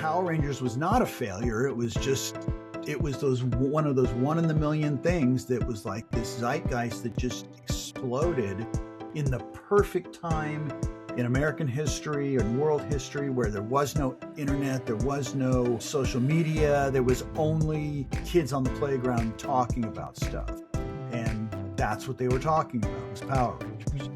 Power Rangers was not a failure. It was those one of those one in the million things that was like this zeitgeist that just exploded in the perfect time in American history and world history, where there was no internet, there was no social media, there was only kids on the playground talking about stuff. And that's what they were talking about, was Power Rangers.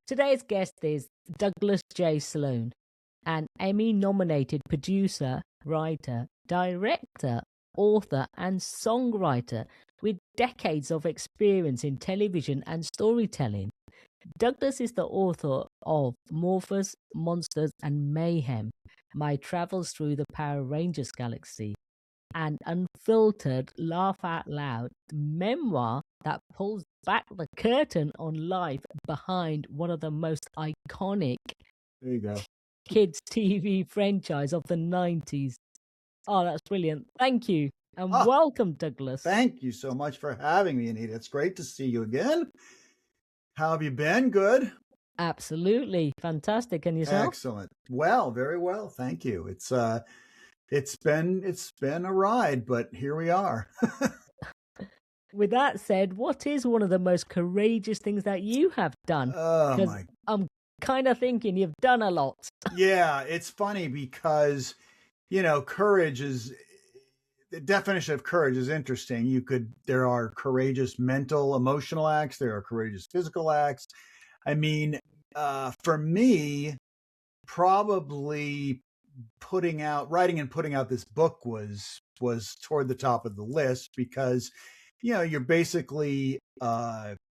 Today's guest is Douglas J. Sloan, an Emmy-nominated producer, writer, director, author, and songwriter with decades of experience in television and storytelling. Douglas is the author of Morphers, Monsters, and Mayhem, My Travels Through the Power Rangers Galaxy, an unfiltered, laugh-out-loud memoir that pulls back the curtain on life behind one of the most iconic There you go. kids' TV franchise of the 90s. Oh, that's brilliant. Thank you. And welcome, Douglas. Thank you so much for having me, Anita. It's great to see you again. How have you been? Good? Absolutely. Fantastic. And yourself? Excellent. Well, very well. Thank you. It's been a ride, but here we are. With that said, what is one of the most courageous things that you have done? I'm kind of thinking you've done a lot. Yeah, it's funny because, courage is, the definition of courage is interesting. There are courageous mental, emotional acts. There are courageous physical acts. I mean, for me, probably writing and putting out this book was toward the top of the list, because you're basically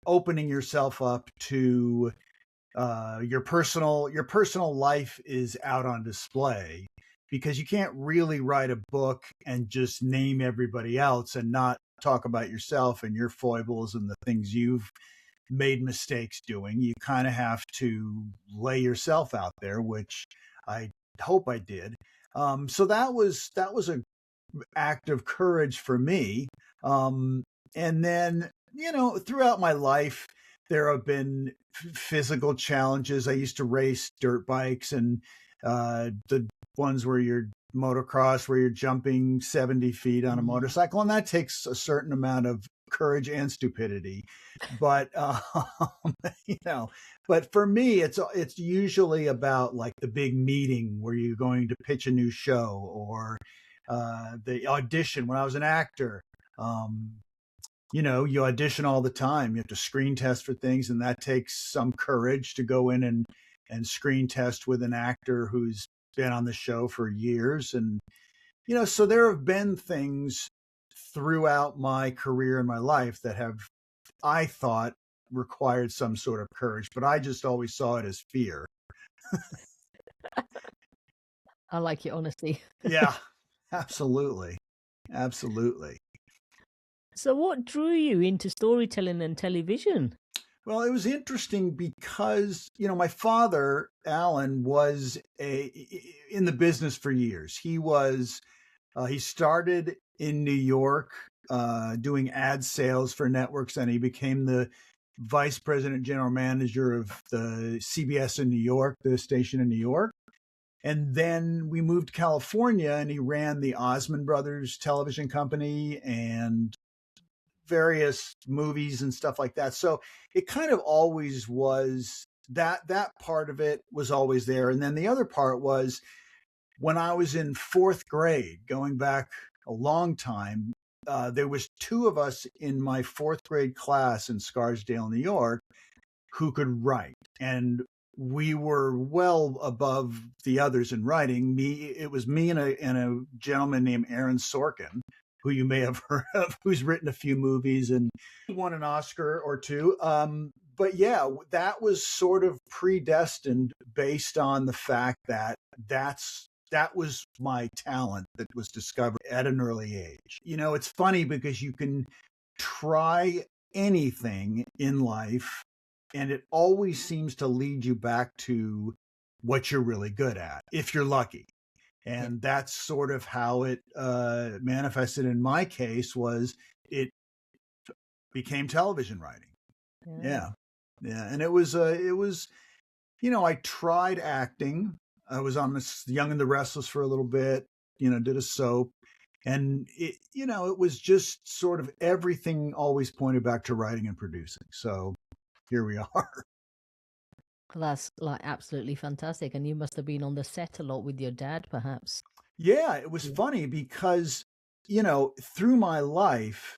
opening yourself up to your personal life is out on display, because you can't really write a book and just name everybody else and not talk about yourself and your foibles and the things you've made mistakes doing. You kind of have to lay yourself out there, which I hope I did. So that was an act of courage for me. And then, throughout my life, there have been physical challenges. I used to race dirt bikes, and the ones where you're motocross, where you're jumping 70 feet on a motorcycle. And that takes a certain amount of courage and stupidity. But, but for me, it's usually about like the big meeting where you're going to pitch a new show, or the audition. When I was an actor, you audition all the time. You have to screen test for things, and that takes some courage to go in and screen test with an actor who's been on the show for years. And, so there have been things throughout my career and my life that have, I thought, required some sort of courage, but I just always saw it as fear. I like your honesty. Yeah, absolutely. Absolutely. So what drew you into storytelling and television? Well, it was interesting because, my father, Alan, was in the business for years. He started in New York doing ad sales for networks, and he became the vice president general manager of the CBS in New York, the station in New York. And then we moved to California, and he ran the Osmond Brothers television company and various movies and stuff like that. So it kind of always was that part of it was always there. And then the other part was when I was in fourth grade, going back a long time, there was two of us in my fourth grade class in Scarsdale, New York, who could write. And we were well above the others in writing. It was me and a gentleman named Aaron Sorkin, who you may have heard of, who's written a few movies and won an Oscar or two. But yeah, that was sort of predestined based on the fact that that was my talent that was discovered at an early age. It's funny because you can try anything in life, and it always seems to lead you back to what you're really good at, if you're lucky. And that's sort of how it manifested in my case. Was it became television writing. Yeah. Yeah. And it was, I tried acting. I was on this Young and the Restless for a little bit, did a soap. And it was just sort of everything always pointed back to writing and producing. So here we are. Well, that's like absolutely fantastic. And you must have been on the set a lot with your dad, perhaps. Yeah, it was funny because, through my life,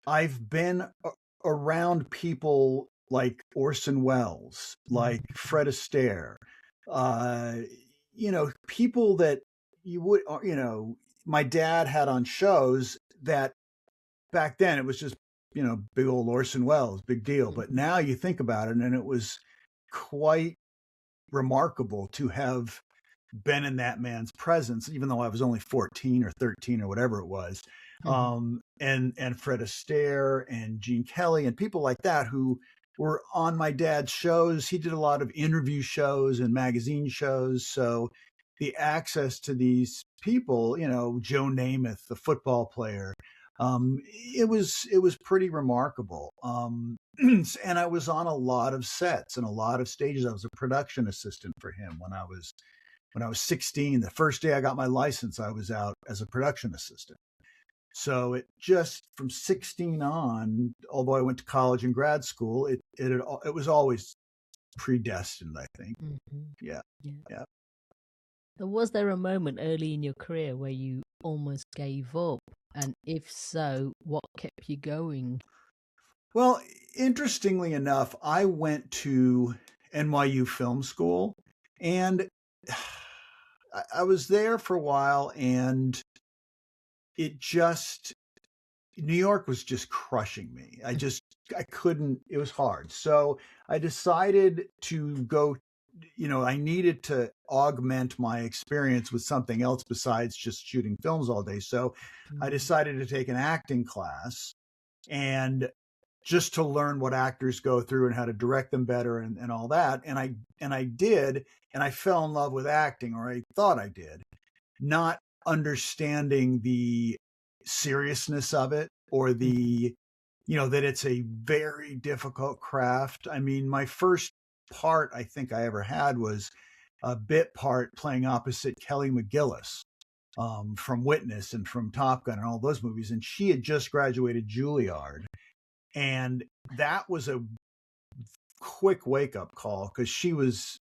I've been around people like Orson Welles, like Fred Astaire, people that you would, my dad had on shows that back then it was just, big old Orson Welles, big deal. But now you think about it, and it was quite remarkable to have been in that man's presence, even though I was only 14 or 13 or whatever it was. And Fred Astaire and Gene Kelly and people like that who were on my dad's shows. He did a lot of interview shows and magazine shows. So the access to these people, Joe Namath, the football player, it was pretty remarkable. And I was on a lot of sets and a lot of stages. I was a production assistant for him when I was 16. The first day I got my license, I was out as a production assistant. So it just from 16 on, although I went to college and grad school, it was always predestined, I think. Yeah. Was there a moment early in your career where you almost gave up? And if so, what kept you going? Well, interestingly enough, I went to NYU Film School, and I was there for a while, and New York was just crushing me. I couldn't, it was hard. So I decided to go, I needed to augment my experience with something else besides just shooting films all day. So I decided to take an acting class, and just to learn what actors go through and how to direct them better and all that. And I did, and I fell in love with acting, or I thought I did, not understanding the seriousness of it, or the, that it's a very difficult craft. I mean, my first part I think I ever had was a bit part playing opposite Kelly McGillis from Witness and from Top Gun and all those movies. And she had just graduated Juilliard. And that was a quick wake-up call, because she was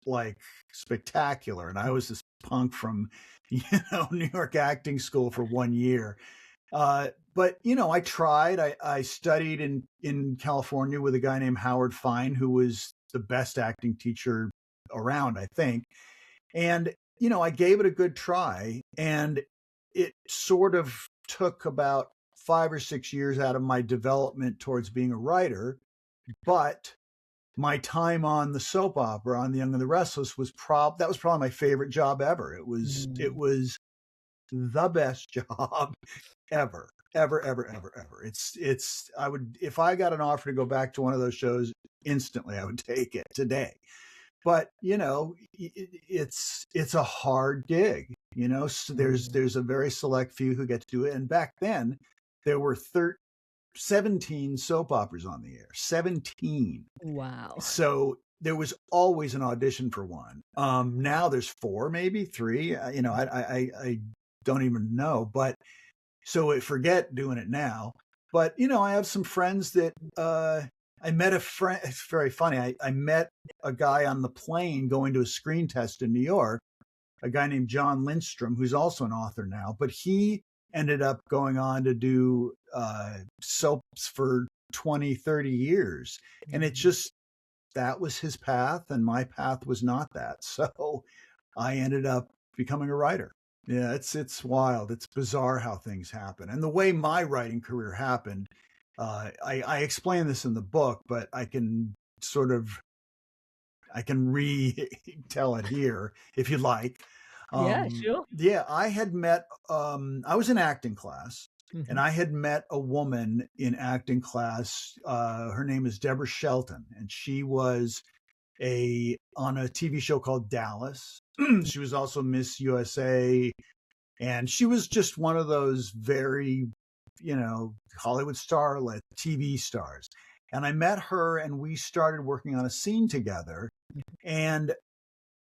like spectacular, and I was this punk from New York acting school for 1 year. But I tried. I studied in California with a guy named Howard Fine, who was the best acting teacher around, I think. And I gave it a good try, and it sort of took about 5 or 6 years out of my development towards being a writer. But my time on the soap opera, on The Young and the Restless, was probably my favorite job ever. It was the best job ever. If I got an offer to go back to one of those shows, instantly I would take it today. But it's a hard gig. So there's a very select few who get to do it. And back then there were 17 soap operas on the air. 17. Wow. So there was always an audition for one. Now there's 4, maybe 3. I don't even know. But so forget doing it now. But I have some friends that I met a friend. It's very funny. I met a guy on the plane going to a screen test in New York, a guy named John Lindstrom, who's also an author now, but he ended up going on to do soaps for 20, 30 years. And that was his path, and my path was not that. So I ended up becoming a writer. Yeah, it's wild. It's bizarre how things happen. And the way my writing career happened, I explain this in the book, but I can retell it here if you'd like. Yeah, sure. Yeah, I had met, I was in acting class, and I had met a woman in acting class. Her name is Deborah Shelton, and she was on a TV show called Dallas. She was also Miss USA, and she was just one of those very Hollywood starlet, TV stars. And I met her and we started working on a scene together. And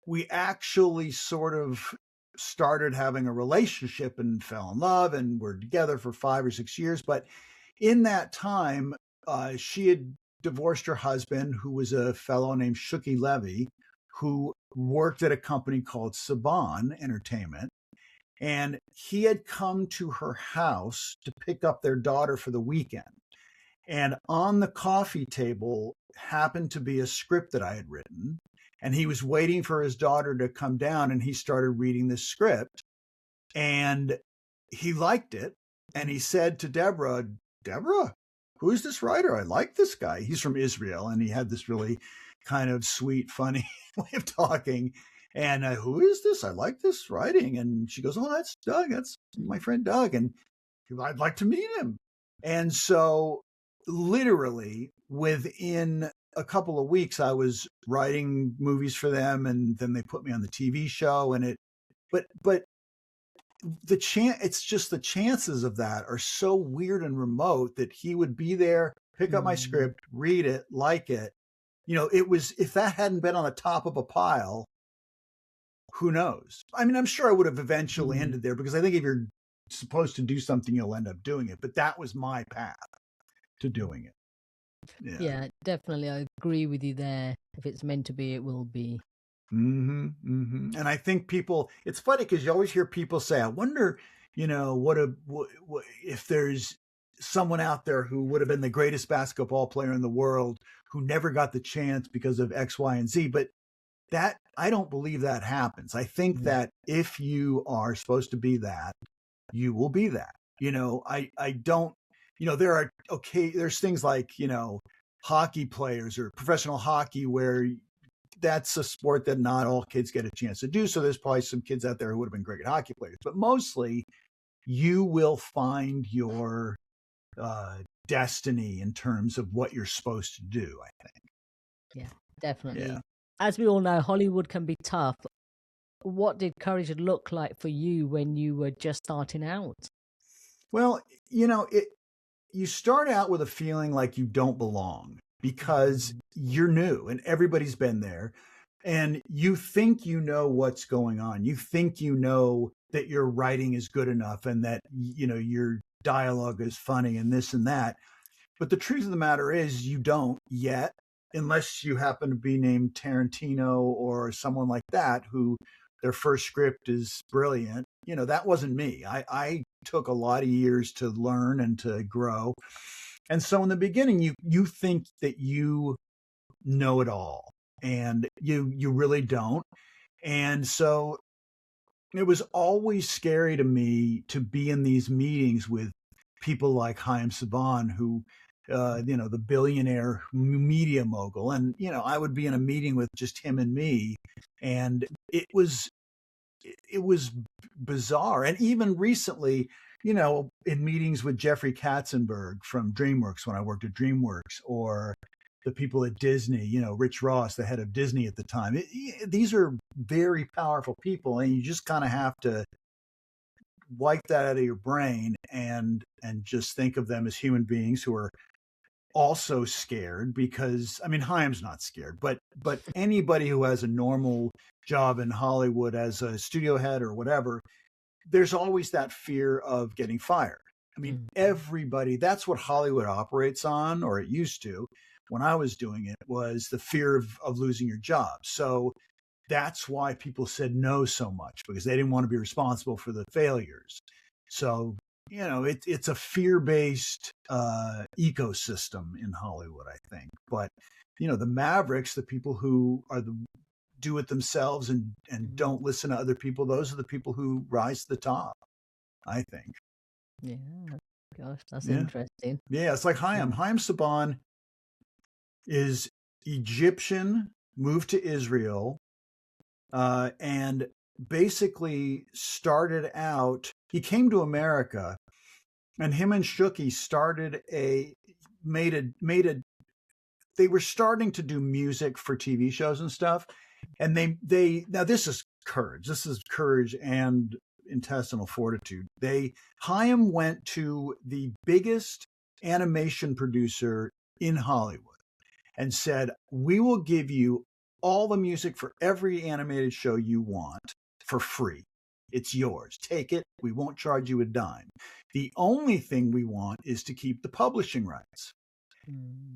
we actually sort of started having a relationship and fell in love and were together for 5 or 6 years. But in that time, she had divorced her husband, who was a fellow named Shuki Levy, who worked at a company called Saban Entertainment. And he had come to her house to pick up their daughter for the weekend. And on the coffee table happened to be a script that I had written. And he was waiting for his daughter to come down, and he started reading this script. And he liked it. And he said to Deborah, who is this writer? I like this guy. He's from Israel. And he had this really kind of sweet, funny way of talking. And who is this? I like this writing. And she goes, oh, that's Doug. That's my friend Doug. And I'd like to meet him. And so literally within a couple of weeks, I was writing movies for them. And then they put me on the TV show. And but it's just the chances of that are so weird and remote that he would be there, pick up my script, read it, like it. It was, if that hadn't been on the top of a pile, who knows? I mean, I'm sure I would have eventually ended there, because I think if you're supposed to do something, you'll end up doing it. But that was my path to doing it. Yeah, definitely. I agree with you there. If it's meant to be, it will be. And I think it's funny because you always hear people say, I wonder, what if there's someone out there who would have been the greatest basketball player in the world who never got the chance because of X, Y, and Z. But I don't believe that happens. I think that if you are supposed to be that, you will be that. I don't, there's things like, hockey players or professional hockey where that's a sport that not all kids get a chance to do. So there's probably some kids out there who would have been great hockey players, but mostly you will find your destiny in terms of what you're supposed to do, I think. Yeah, definitely. Yeah. As we all know, Hollywood can be tough. What did courage look like for you when you were just starting out? Well, you start out with a feeling like you don't belong because you're new and everybody's been there, and you think you know what's going on. You think you know that your writing is good enough and that, your dialogue is funny and this and that. But the truth of the matter is you don't yet, unless you happen to be named Tarantino or someone like that, who their first script is brilliant. That wasn't me. I took a lot of years to learn and to grow. And so in the beginning, you think that you know it all, and you really don't. And so it was always scary to me to be in these meetings with people like Chaim Saban, who, the billionaire media mogul. And, I would be in a meeting with just him and me, and it was bizarre. And even recently, in meetings with Jeffrey Katzenberg from DreamWorks, when I worked at DreamWorks, or the people at Disney, Rich Ross, the head of Disney at the time. These are very powerful people, and you just kind of have to wipe that out of your brain and just think of them as human beings who are also scared, because Chaim's not scared, but anybody who has a normal job in Hollywood as a studio head or whatever, there's always that fear of getting fired. Everybody, that's what Hollywood operates on, or it used to. When I was doing it, was the fear of losing your job. So that's why people said no so much, because they didn't want to be responsible for the failures. So, it's a fear-based ecosystem in Hollywood, I think. But, the Mavericks, the people who do it themselves and don't listen to other people, those are the people who rise to the top, I think. Yeah. Gosh, that's interesting. Yeah, it's like Chaim. Chaim Saban is Egyptian, moved to Israel, and basically started out, he came to America, and him and Shuki they were starting to do music for TV shows and stuff. And now this is courage. This is courage and intestinal fortitude. Mayhem went to the biggest animation producer in Hollywood and said, we will give you all the music for every animated show you want for free. It's yours. Take it. We won't charge you a dime. The only thing we want is to keep the publishing rights.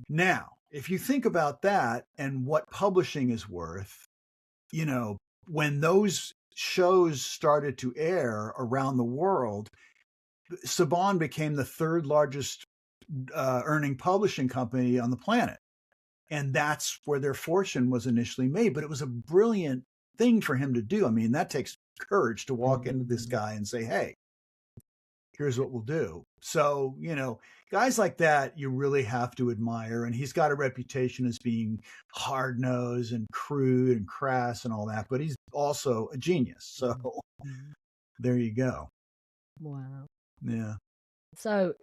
Now, if you think about that and what publishing is worth, when those shows started to air around the world, Saban became the third largest earning publishing company on the planet. And that's where their fortune was initially made. But it was a brilliant thing for him to do. I mean, that takes courage to walk into this guy and say, hey, here's what we'll do. So, guys like that, you really have to admire. And he's got a reputation as being hard-nosed and crude and crass and all that, but he's also a genius. So there you go. Wow. Yeah. So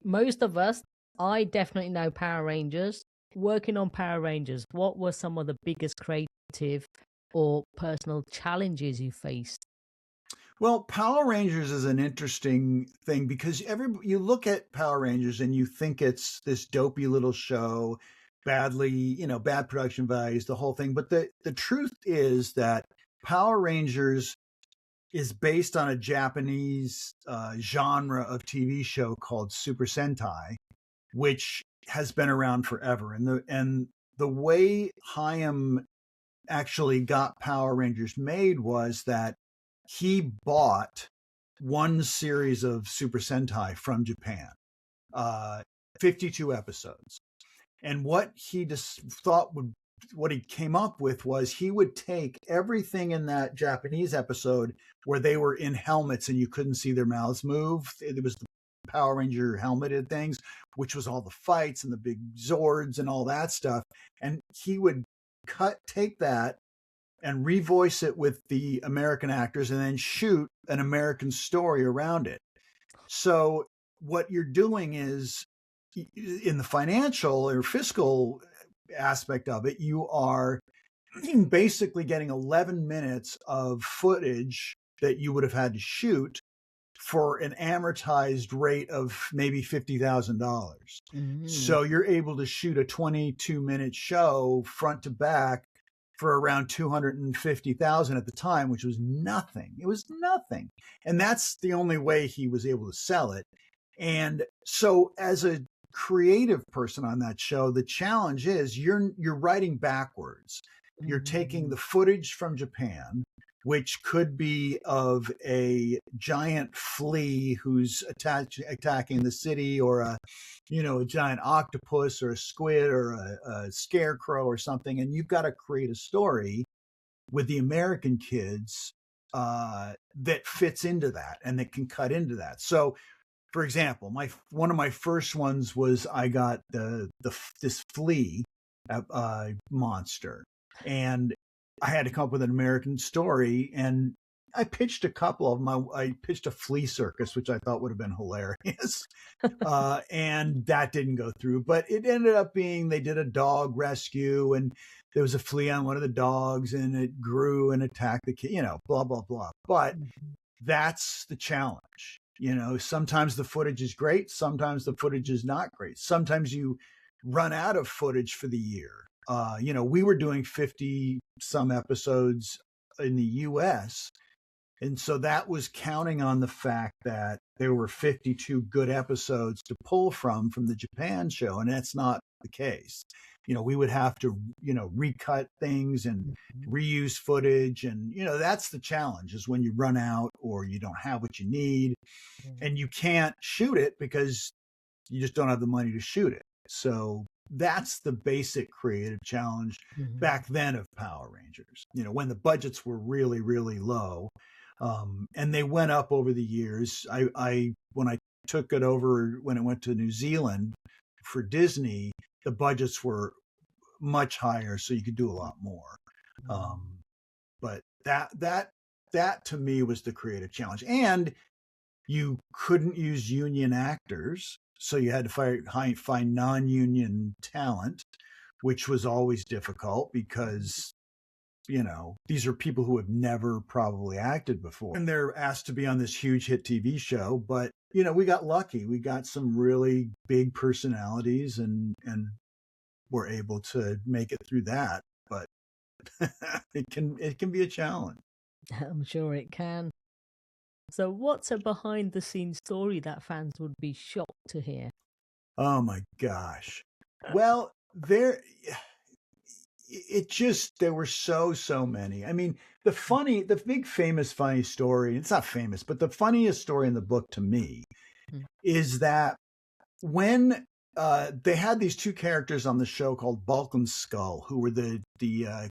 most of us, I definitely know Power Rangers. Working on Power Rangers, what were some of the biggest creative or personal challenges you faced? Well, Power Rangers is an interesting thing because you look at Power Rangers and you think it's this dopey little show, bad production values, the whole thing. But the truth is that Power Rangers is based on a Japanese genre of TV show called Super Sentai, which has been around forever. And the way Mayhem actually got Power Rangers made was that he bought one series of Super Sentai from Japan, 52 episodes. And what he just what he came up with was he would take everything in that Japanese episode where they were in helmets and you couldn't see their mouths move. It was the Power Ranger helmeted things, which was all the fights and the big Zords and all that stuff. And he would take that and revoice it with the American actors and then shoot an American story around it. So what you're doing is, in the financial or fiscal aspect of it, you are basically getting 11 minutes of footage that you would have had to shoot for an amortized rate of maybe $50,000. So you're able to shoot a 22-minute show front to back for around $250,000 at the time, which was nothing. It was nothing. And that's the only way he was able to sell it. And so as a creative person on that show, the challenge is you're writing backwards. You're taking the footage from Japan, which could be of a giant flea who's attacking the city, or a giant octopus or a squid or a scarecrow or something. And you've got to create a story with the American kids that fits into that and that can cut into that. So, for example, one of my first ones was I got this flea monster, and I had to come up with an American story, and I pitched a couple of them. I pitched a flea circus, which I thought would have been hilarious, and that didn't go through. But it ended up being they did a dog rescue, and there was a flea on one of the dogs, and it grew and attacked the kid. Blah blah blah. But that's the challenge. Sometimes the footage is great, sometimes the footage is not great. Sometimes you run out of footage for the year. We were doing 50 some episodes in the US. And so that was counting on the fact that there were 52 good episodes to pull from the Japan show. And that's not the case. We would have to, recut things and reuse footage. And, that's the challenge, is when you run out or you don't have what you need and you can't shoot it because you just don't have the money to shoot it. So that's the basic creative challenge back then of Power Rangers, when the budgets were really, really low. And they went up over the years. When I took it over, when it went to New Zealand for Disney, the budgets were much higher, so you could do a lot more. But that to me was the creative challenge. And you couldn't use union actors, so you had to find non-union talent, which was always difficult because these are people who have never probably acted before. And they're asked to be on this huge hit TV show. But, we got lucky. We got some really big personalities and were able to make it through that. But it can be a challenge. I'm sure it can. So what's a behind the scenes story that fans would be shocked to hear? Oh my gosh. Well, there were so many. I mean, the big famous funny story, it's not famous, but the funniest story in the book to me is that when they had these two characters on the show called Bulk and Skull, who were the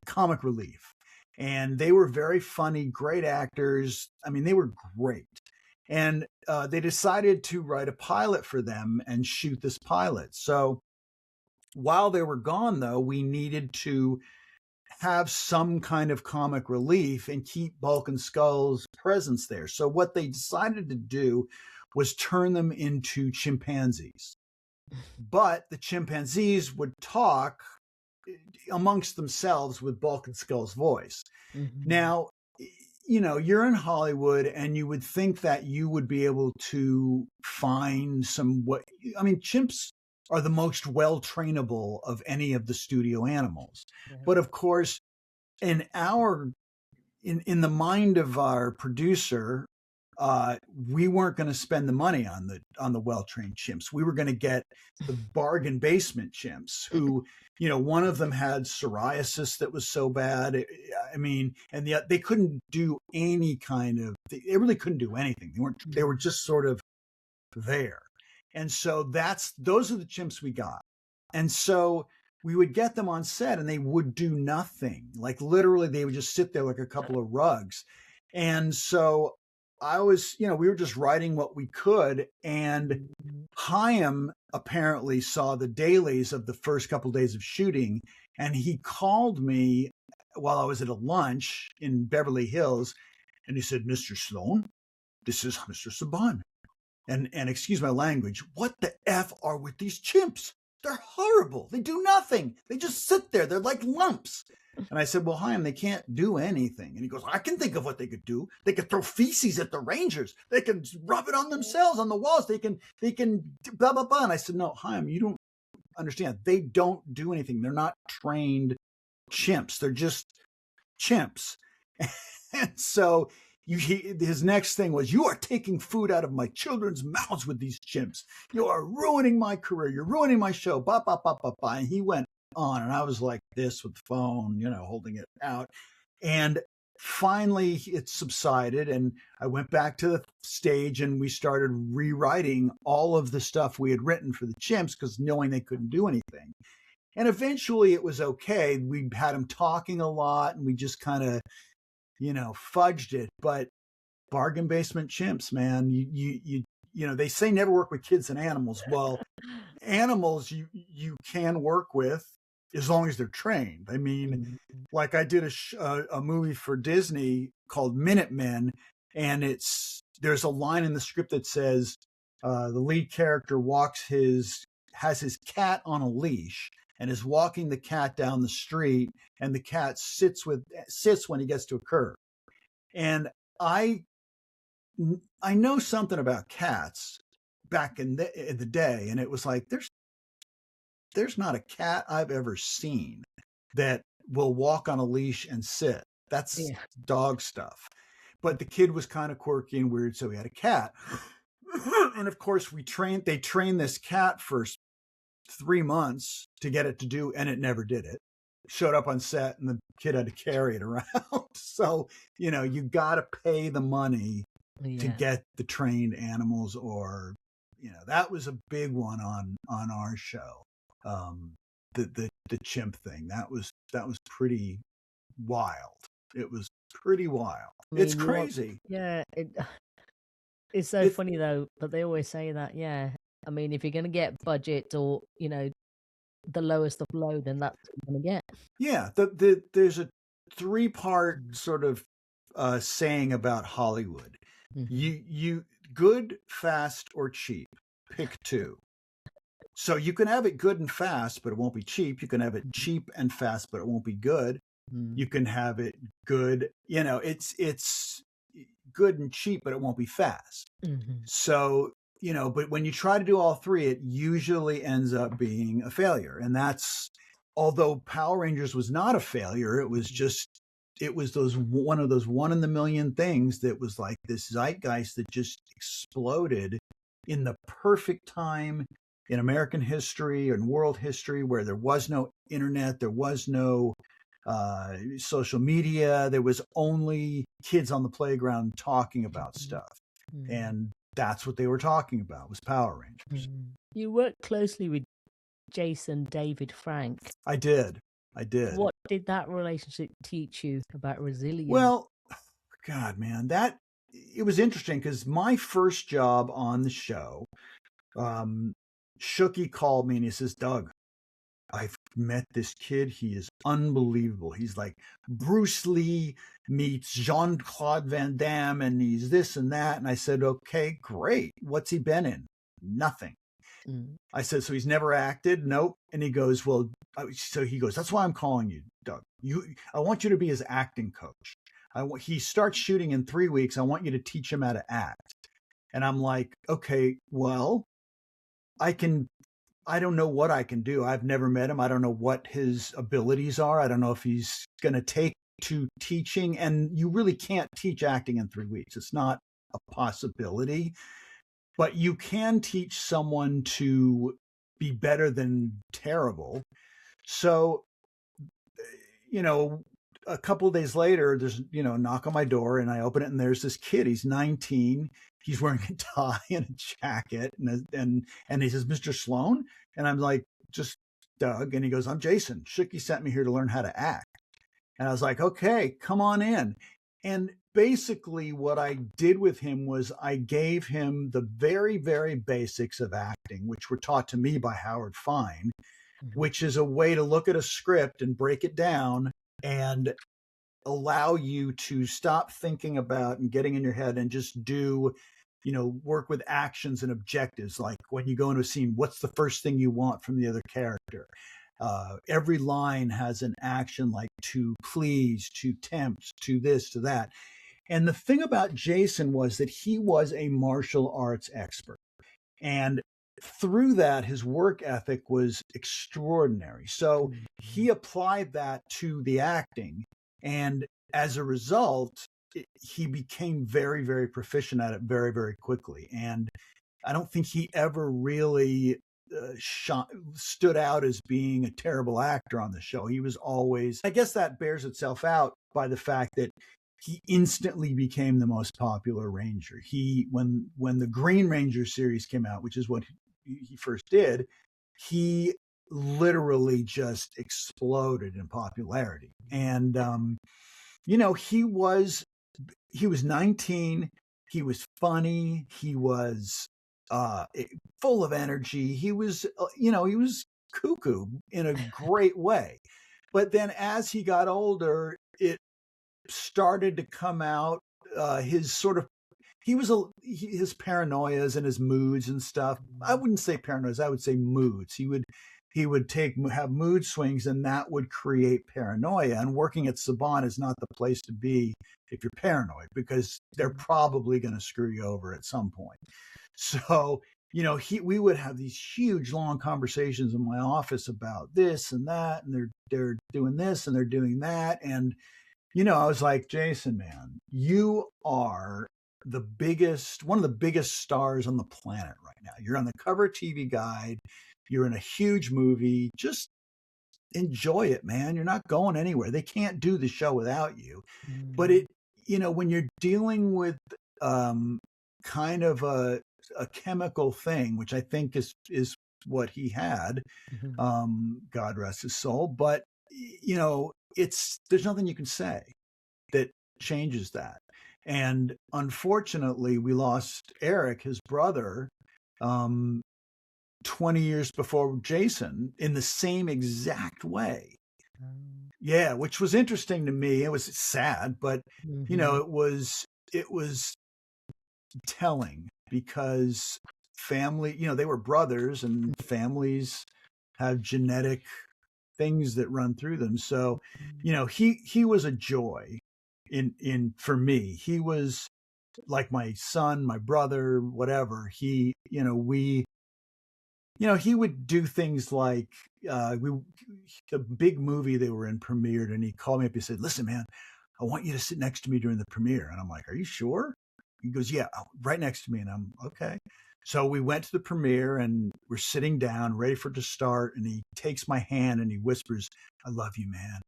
comic relief. And they were very funny, great actors. I mean, they were great. And they decided to write a pilot for them and shoot this pilot. So while they were gone, though, we needed to have some kind of comic relief and keep Bulk and Skull's presence there. So what they decided to do was turn them into chimpanzees. But the chimpanzees would talk amongst themselves with Bulk and Skull's voice. Mm-hmm. Now, you're in Hollywood and you would think that you would be able to find chimps are the most well-trainable of any of the studio animals. Yeah. But of course, in the mind of our producer, we weren't going to spend the money on the well-trained chimps. We were going to get the bargain basement chimps who, one of them had psoriasis that was so bad. And yet they couldn't do any they really couldn't do anything. They were just sort of there. And so those are the chimps we got. And so we would get them on set and they would do nothing. Like literally they would just sit there like a couple of rugs. And so we were just writing what we could, and Chaim apparently saw the dailies of the first couple of days of shooting, and he called me while I was at a lunch in Beverly Hills, and he said, "Mr. Sloan, this is Mr. Saban. And excuse my language, what the F are with these chimps? They're horrible. They do nothing. They just sit there. They're like lumps." And I said, "Well, Chaim, they can't do anything." And he goes, "I can think of what they could do. They could throw feces at the Rangers. They can rub it on themselves on the walls. They can blah, blah, blah." And I said, "No, Chaim, you don't understand. They don't do anything. They're not trained chimps. They're just chimps." And so his next thing was, "You are taking food out of my children's mouths with these chimps. You are ruining my career. You're ruining my show." Bah, bah, bah, bah, bah. And he went on, and I was like this with the phone, holding it out. And finally it subsided, and I went back to the stage and we started rewriting all of the stuff we had written for the chimps, because knowing they couldn't do anything. And eventually it was okay. We had them talking a lot and we just kind of, fudged it. But bargain basement chimps, man, they say never work with kids and animals. Well, animals you can work with as long as they're trained. I mean, like I did a movie for Disney called Minutemen, and there's a line in the script that says the lead character has his cat on a leash and is walking the cat down the street, and the cat sits when he gets to a curb. And I know something about cats back in the day, and it was like, there's not a cat I've ever seen that will walk on a leash and sit. That's dog stuff. But the kid was kind of quirky and weird, so he had a cat. And of course, they trained this cat for 3 months to get it to do, and it never did it. Showed up on set and the kid had to carry it around. So, you got to pay the money to get the trained animals, or, that was a big one on our show. The chimp thing, that was pretty wild. It was pretty wild. It's crazy. It's so funny though, but they always say that. I mean, if you're going to get budget or the lowest of low, then that's what you're going to get. Yeah, there's a 3-part sort of saying about Hollywood. You good, fast, or cheap. Pick 2. So you can have it good and fast, but it won't be cheap. You can have it cheap and fast, but it won't be good. You can have it good. It's good and cheap, but it won't be fast. So, but when you try to do all three, it usually ends up being a failure. And although Power Rangers was not a failure, it was one of those one in the million things that was like this zeitgeist that just exploded in the perfect time in American history and world history, where there was no internet, there was no social media, there was only kids on the playground talking about stuff. And that's what they were talking about, was Power Rangers. You worked closely with Jason David Frank. I did. What did that relationship teach you about resilience? Well, God, man, it was interesting because my first job on the show, Shooky called me and he says, Doug, I've met this kid. He is unbelievable. He's like Bruce Lee meets Jean-Claude Van Damme, and he's this and that. And I said, okay, great. What's he been in? Nothing. I said, so he's never acted? Nope. And he goes, that's why I'm calling you, Doug. I want you to be his acting coach. He starts shooting in 3 weeks. I want you to teach him how to act. And I'm like, okay, well, I don't know what I can do. I've never met him. I don't know what his abilities are. I don't know if he's going to take to teaching. And you really can't teach acting in 3 weeks. It's not a possibility. But you can teach someone to be better than terrible. So, a couple of days later, there's, a knock on my door, and I open it, and there's this kid. He's 19. He's wearing a tie and a jacket, and he says, Mr. Sloan? And I'm like, just Doug. And he goes, I'm Jason. Shooky sent me here to learn how to act. And I was like, okay, come on in. And basically what I did with him was I gave him the very, very basics of acting, which were taught to me by Howard Fine, which is a way to look at a script and break it down and allow you to stop thinking about and getting in your head and just do, work with actions and objectives. Like when you go into a scene, what's the first thing you want from the other character? Every line has an action, like to please, to tempt, to this, to that. And the thing about Jason was that he was a martial arts expert. And through that, his work ethic was extraordinary. So he applied that to the acting. And as a result, he became very, very proficient at it very, very quickly. And I don't think he ever really stood out as being a terrible actor on the show. He was always, I guess that bears itself out by the fact that he instantly became the most popular Ranger. When the Green Ranger series came out, which is what he first did, he literally just exploded in popularity. And he was 19. He was funny. He was full of energy. He was cuckoo in a great way. But then as he got older, it started to come out his paranoias and his moods and stuff. I wouldn't say paranoias, I would say moods. He would have mood swings, and that would create paranoia. And working at Saban is not the place to be if you're paranoid, because they're probably going to screw you over at some point. So, we would have these huge, long conversations in my office about this and that, and they're doing this and they're doing that. And, I was like, Jason, man, you are one of the biggest stars on the planet right now. You're on the cover of TV Guide. You're in a huge movie. Just enjoy it, man. You're not going anywhere. They can't do the show without you. But when you're dealing with kind of a chemical thing, which I think is what he had, God rest his soul. But, there's nothing you can say that changes that. And unfortunately, we lost Eric, his brother, 20 years before Jason, in the same exact way. Yeah, which was interesting to me. It was sad, but it was telling, because family, they were brothers, and families have genetic things that run through them. So, he was a joy in for me. He was like my son, my brother, whatever. He would do things like the big movie they were in premiered, and he called me up. He said, "Listen, man, I want you to sit next to me during the premiere." And I'm like, "Are you sure?" He goes, "Yeah, right next to me." And I'm okay. So we went to the premiere, and we're sitting down, ready for it to start. And he takes my hand and he whispers, "I love you, man.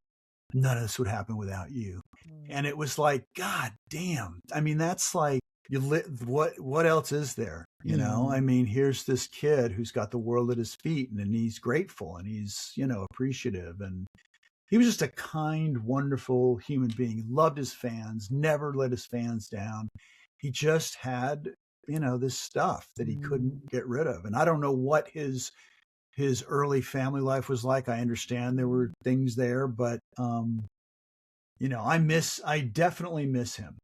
None of this would happen without you." And it was like, God damn. I mean, that's like, what else is there? I mean, here's this kid who's got the world at his feet, and he's grateful, and he's, appreciative. And he was just a kind, wonderful human being. He loved his fans, never let his fans down. He just had, this stuff that he couldn't get rid of. And I don't know what his early family life was like. I understand there were things there, but I definitely miss him.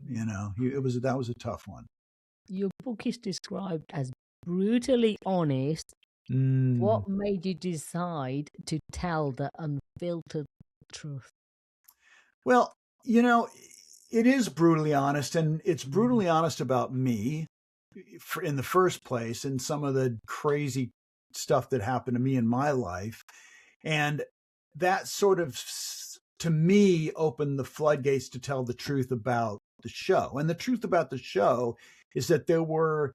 That was a tough one. Your book is described as brutally honest. What made you decide to tell the unfiltered truth? Well, it is brutally honest, and it's brutally honest about me in the first place, and some of the crazy stuff that happened to me in my life. And that sort of, to me, opened the floodgates to tell the truth about the show. And the truth about the show is that there were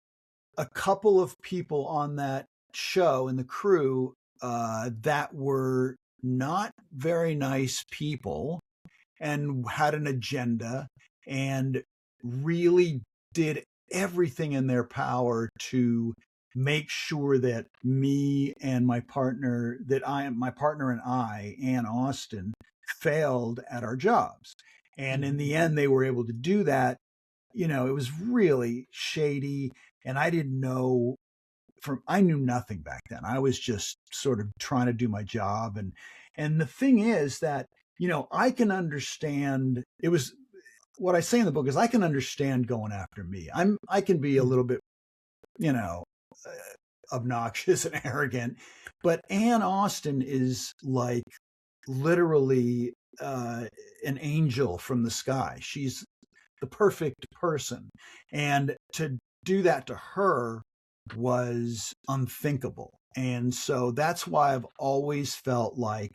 a couple of people on that show and the crew that were not very nice people and had an agenda and really did everything in their power to make sure that me and my partner and I, Ann Austin, failed at our jobs. And in the end, they were able to do that. It was really shady. And I didn't know I knew nothing back then. I was just sort of trying to do my job. And the thing is that, I can understand, it was what I say in the book is I can understand going after me. I can be a little bit, obnoxious and arrogant, but Ann Austin is like literally an angel from the sky. She's the perfect person. And to do that to her was unthinkable. And so that's why I've always felt like,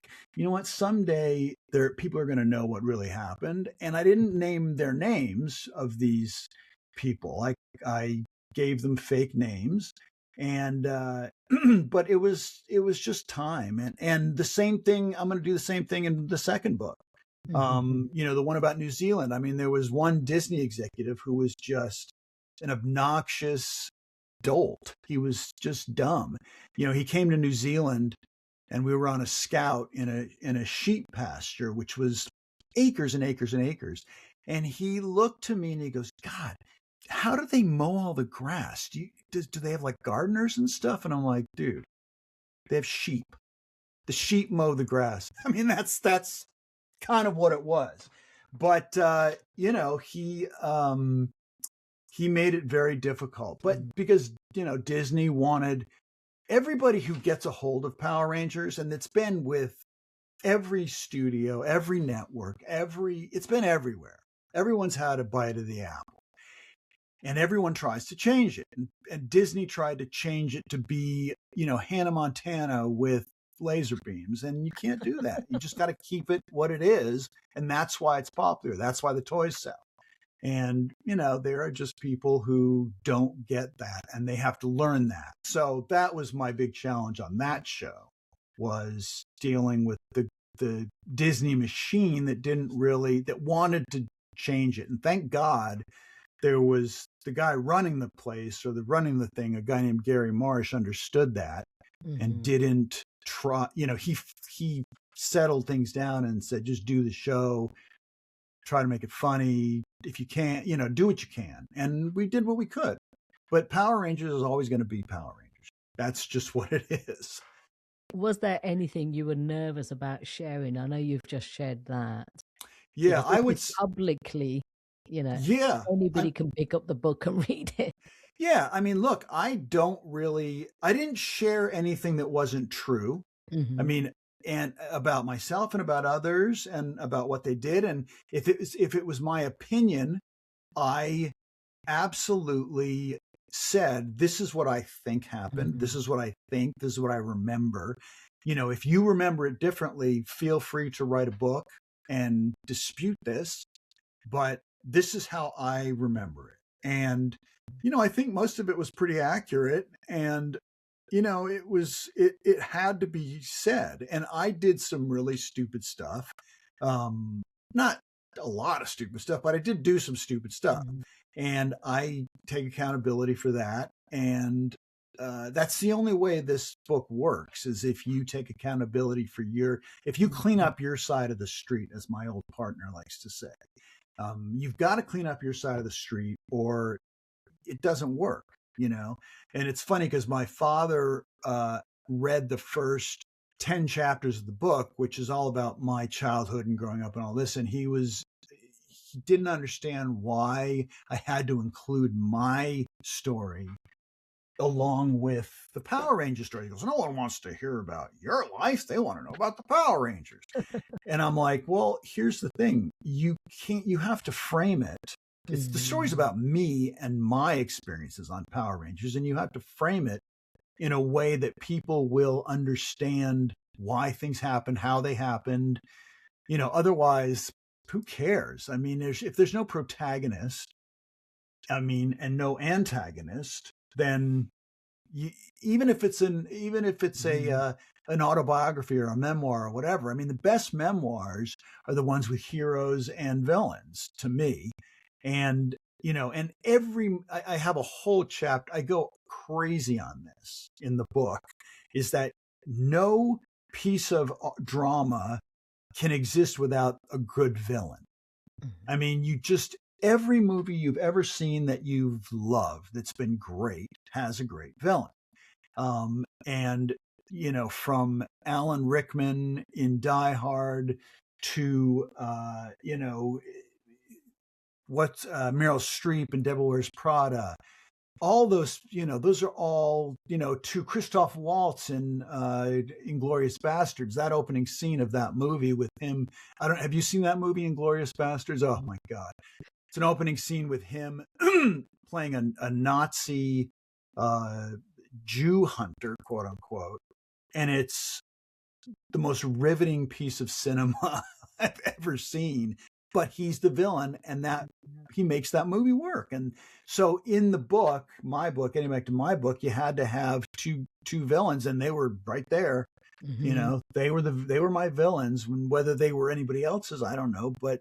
someday people are going to know what really happened. And I didn't name their names of these people. I gave them fake names. And but it was just time. And the same thing, I'm going to do the same thing in the second book. The one about New Zealand. I mean, there was one Disney executive who was just an obnoxious dolt. He was just dumb. He came to New Zealand, and we were on a scout in a sheep pasture, which was acres and acres and acres. And he looked to me and he goes, "God, how do they mow all the grass? Do they have like gardeners and stuff?" And I'm like, "Dude, they have sheep. The sheep mow the grass." I mean, that's kind of what it was. But he made it very difficult. But because Disney wanted everybody who gets a hold of Power Rangers, and it's been with every studio, every network, it's been everywhere. Everyone's had a bite of the apple. And everyone tries to change it. And Disney tried to change it to be, Hannah Montana with laser beams. And you can't do that. You just got to keep it what it is. And that's why it's popular. That's why the toys sell. And, there are just people who don't get that, and they have to learn that. So that was my big challenge on that show, was dealing with the Disney machine that wanted to change it. And thank God there was the guy running the place, or running the thing, a guy named Gary Marsh, understood that and didn't try. He settled things down and said, just do the show, try to make it funny. If you can't, do what you can. And we did what we could. But Power Rangers is always going to be Power Rangers. That's just what it is. Was there anything you were nervous about sharing? I know you've just shared that. Yeah, I would publicly, yeah, anybody can pick up the book and read it. Yeah, I mean, look, I didn't share anything that wasn't true. I mean, and about myself and about others and about what they did. And if it was my opinion, I absolutely said, this is what I think happened. This is what I think. This is what I remember. If you remember it differently, feel free to write a book and dispute this, but this is how I remember it. And, I think most of it was pretty accurate. And, it had to be said. And I did some really stupid stuff. Not a lot of stupid stuff, but I did do some stupid stuff. And I take accountability for that. And that's the only way this book works, is if you take accountability for if you clean up your side of the street, as my old partner likes to say. You've got to clean up your side of the street or it doesn't work, And it's funny because my father read the first 10 chapters of the book, which is all about my childhood and growing up and all this. And he didn't understand why I had to include my story along with the Power Ranger story. He goes, no one wants to hear about your life. They want to know about the Power Rangers. And I'm like, well, here's the thing. You have to frame it. The story's about me and my experiences on Power Rangers, and you have to frame it in a way that people will understand why things happened, how they happened. Otherwise, who cares? I mean, if there's no protagonist, and no antagonist, then even if it's an autobiography or a memoir or whatever, the best memoirs are the ones with heroes and villains to me. And, and I have a whole chapter, I go crazy on this in the book, is that no piece of drama can exist without a good villain. Every movie you've ever seen that you've loved that's been great has a great villain. And, from Alan Rickman in Die Hard to, what's Meryl Streep in Devil Wears Prada, all those, those are all, to Christoph Waltz in Inglourious Bastards, that opening scene of that movie with him. Have you seen that movie, Inglourious Bastards? Oh my God. It's an opening scene with him playing a Nazi Jew hunter, quote unquote. And it's the most riveting piece of cinema I've ever seen. But he's the villain, and that he makes that movie work. And so in the book, getting back to my book, you had to have two villains, and they were right there. They were my villains. Whether they were anybody else's, I don't know, but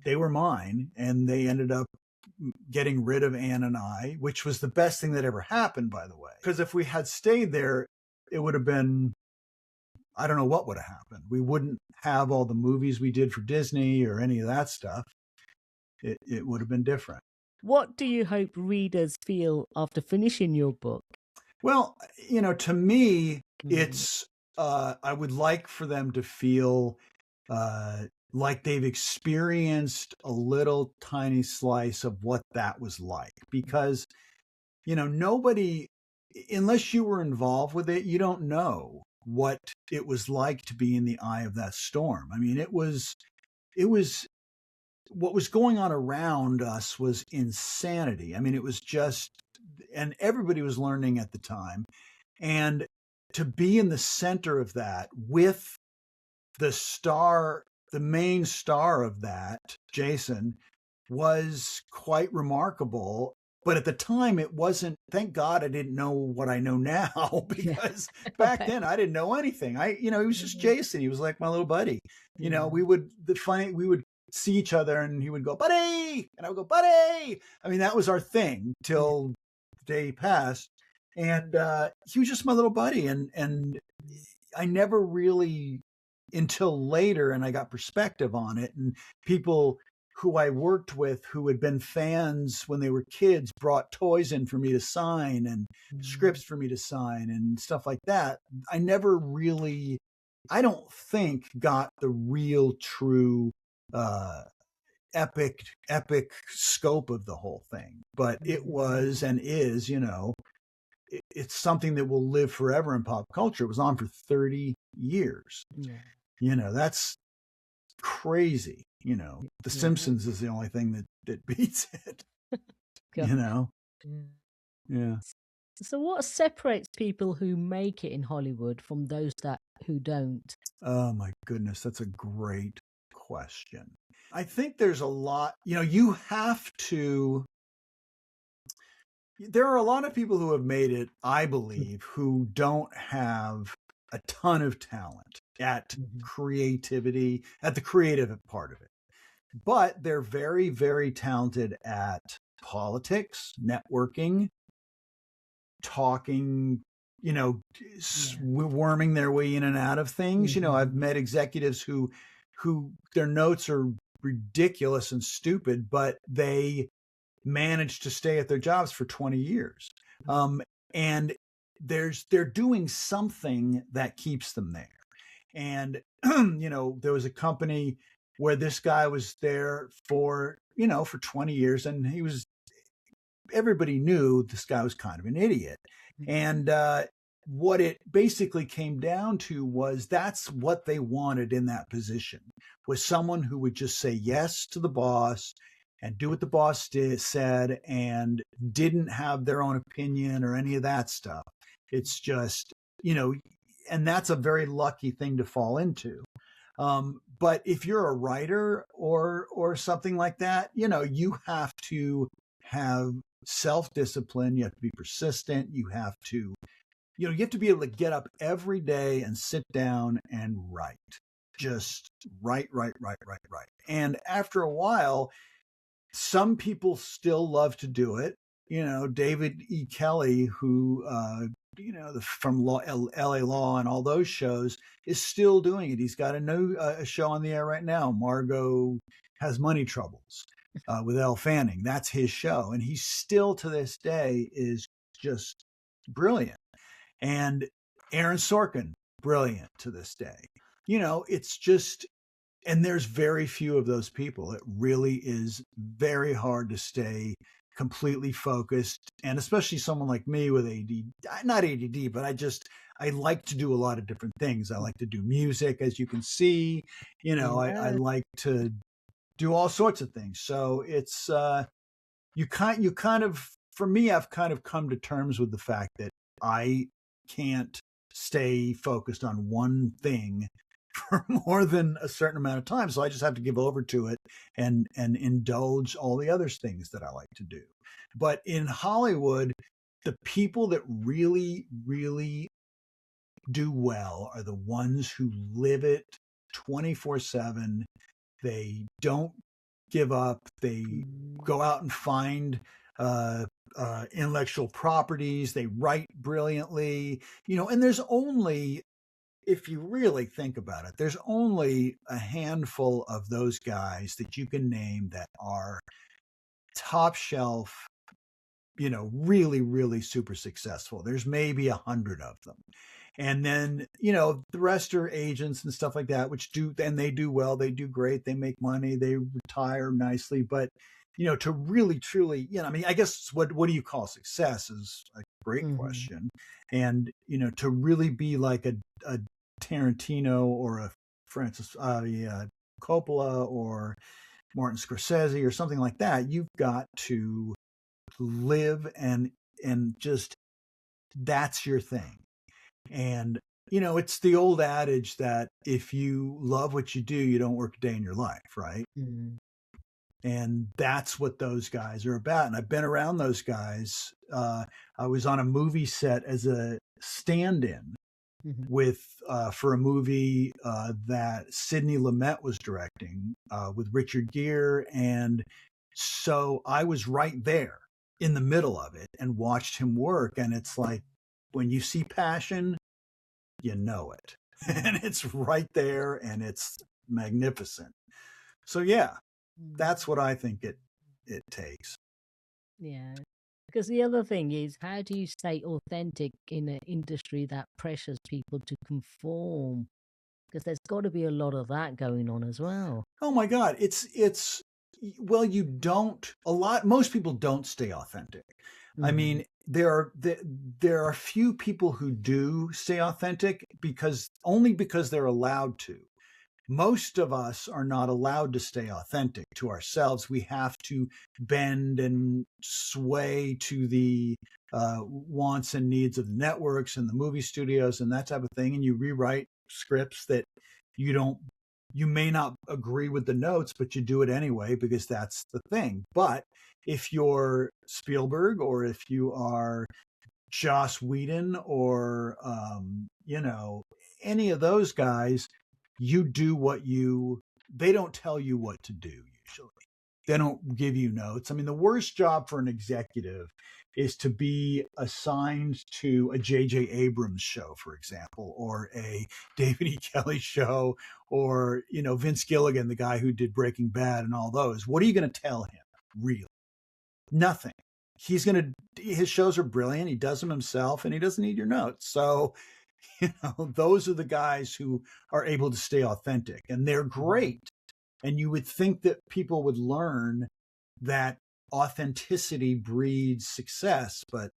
they were mine, and they ended up getting rid of Anne and I, which was the best thing that ever happened, by the way. Because if we had stayed there, it would have been, I don't know what would have happened. We wouldn't have all the movies we did for Disney or any of that stuff. It would have been different. What do you hope readers feel after finishing your book? Well, to me, it's, I would like for them to feel like they've experienced a little tiny slice of what that was like. Because, nobody, unless you were involved with it, you don't know what it was like to be in the eye of that storm. It was what was going on around us was insanity. It was just, and everybody was learning at the time. And to be in the center of that with the main star of that, Jason, was quite remarkable. But at the time, it wasn't, thank God I didn't know what I know now, because back then I didn't know anything. He was just Jason. He was like my little buddy. We would see each other and he would go, buddy. And I would go, buddy. That was our thing till the day passed. And he was just my little buddy. And I never really, until later, and I got perspective on it, and people who I worked with who had been fans when they were kids brought toys in for me to sign and scripts for me to sign and stuff like that. I never really, I don't think, got the real true epic scope of the whole thing. But it was and is, it's something that will live forever in pop culture. It was on for 30 years. Yeah. That's crazy. The Simpsons is the only thing that beats it. Yeah. Yeah. So what separates people who make it in Hollywood from those who don't? Oh my goodness, that's a great question. I think there's a lot, there are a lot of people who have made it, I believe, who don't have a ton of talent at creativity, at the creative part of it. But they're very, very talented at politics, networking, talking, worming their way in and out of things. I've met executives who their notes are ridiculous and stupid, but they managed to stay at their jobs for 20 years. And they're doing something that keeps them there. And, there was a company where this guy was there for 20 years, and everybody knew this guy was kind of an idiot. And what it basically came down to was that's what they wanted in that position, was someone who would just say yes to the boss and do what the boss said and didn't have their own opinion or any of that stuff. It's just, and that's a very lucky thing to fall into. But if you're a writer or something like that, you have to have self-discipline. You have to be persistent. You have to be able to get up every day and sit down and write. Just write. And after a while, some people still love to do it. David E. Kelly, who, from LA Law and all those shows, is still doing it. He's got a show on the air right now. Margot Has Money Troubles with Elle Fanning. That's his show. And he still, to this day, is just brilliant. And Aaron Sorkin, brilliant to this day. It's just, and there's very few of those people. It really is very hard to stay completely focused. And especially someone like me with not ADD, but I like to do a lot of different things. I like to do music, as you can see. I like to do all sorts of things. So it's, you kind of, for me, I've kind of come to terms with the fact that I can't stay focused on one thing for more than a certain amount of time. So I just have to give over to it and indulge all the other things that I like to do. But in Hollywood, the people that really, really do well are the ones who live it 24/7. They don't give up. They go out and find intellectual properties. They write brilliantly, and there's only, if you really think about it, there's only a handful of those guys that you can name that are top shelf, really, really super successful. There's maybe 100 of them. And then, the rest are agents and stuff like that, and they do well, they do great, they make money, they retire nicely. But, to really, truly, I guess what do you call success is a great question. And, to really be like a Tarantino or a Francis Coppola or Martin Scorsese or something like that, you've got to live and just, that's your thing. And it's the old adage that if you love what you do, you don't work a day in your life, right? And that's what those guys are about. And I've been around those guys. I was on a movie set as a stand-in for a movie that Sidney Lumet was directing with Richard Gere. And so I was right there in the middle of it and watched him work. And it's like, when you see passion, you know it. And it's right there and it's magnificent. So yeah, that's what I think it takes. Yeah. Because the other thing is, how do you stay authentic in an industry that pressures people to conform? Because there's got to be a lot of that going on as well. Oh my God. Well, most people don't stay authentic. I mean, there are few people who do stay authentic only because they're allowed to. Most of us are not allowed to stay authentic to ourselves. We have to bend and sway to the wants and needs of the networks and the movie studios and that type of thing. And you rewrite scripts that you may not agree with the notes, but you do it anyway because that's the thing. But if you're Spielberg or if you are Joss Whedon or, any of those guys, you do they don't tell you what to do usually. They don't give you notes. I mean, the worst job for an executive is to be assigned to a J.J. Abrams show, for example, or a David E. Kelly show, or, Vince Gilligan, the guy who did Breaking Bad and all those. What are you going to tell him, really? Nothing. His shows are brilliant. He does them himself and he doesn't need your notes. So, those are the guys who are able to stay authentic and they're great. And you would think that people would learn that authenticity breeds success, but